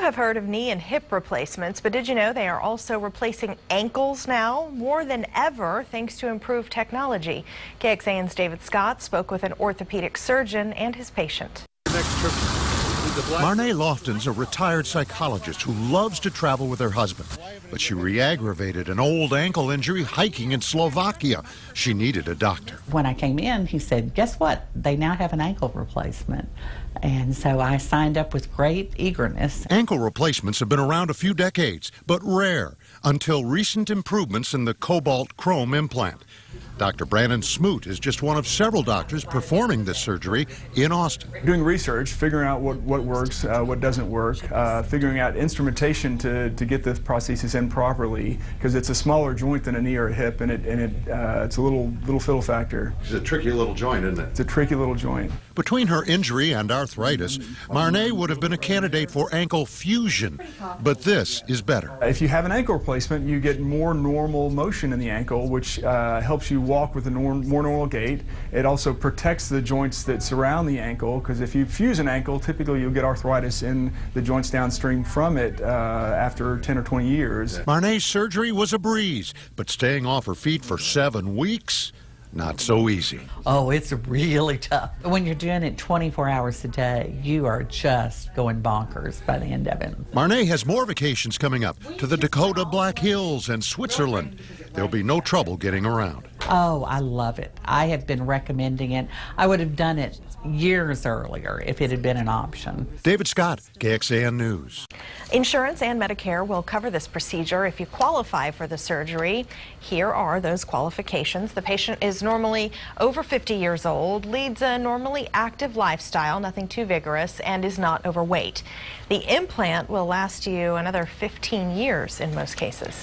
have heard of knee and hip replacements, but did you know they are also replacing ankles now, more than ever, thanks to improved technology? KXAN's David Scott spoke with an orthopedic surgeon and his patient. Marnay Lofton's a retired psychologist who loves to travel with her husband, but she re-aggravated an old ankle injury hiking in Slovakia. She needed a doctor. When I came in, he said, guess what? They now have an ankle replacement. And so I signed up with great eagerness. Ankle replacements have been around a few decades, but rare, until recent improvements in the cobalt chrome implant. Dr. Brandon Smoot is just one of several doctors performing this surgery in Austin. Doing research, figuring out what works, what doesn't work, figuring out instrumentation to get this prosthesis in properly, because it's a smaller joint than a knee or a hip, and it's a little fiddle factor. It's a tricky little joint, isn't it? It's a tricky little joint. Between her injury and arthritis, Marnay would have been a candidate for ankle fusion, but this is better. If you have an ankle replacement, you get more normal motion in the ankle, which helps you walk with a more normal gait. It also protects the joints that surround the ankle, because if you fuse an ankle, typically you'll get arthritis in the joints downstream from it after 10 or 20 years. Marnay's surgery was a breeze, but staying off her feet for 7 weeks, not so easy. Oh, it's really tough. When you're doing it 24 hours a day, you are just going bonkers by the end of it. Marnay has more vacations coming up to the Dakota Black Hills and Switzerland. There'll be no trouble getting around. Oh, I love it. I have been recommending it. I would have done it years earlier if it had been an option. David Scott, KXAN News. Insurance and Medicare will cover this procedure if you qualify for the surgery. Here are those qualifications. The patient is normally over 50 years old, leads a normally active lifestyle, nothing too vigorous, and is not overweight. The implant will last you another 15 years in most cases.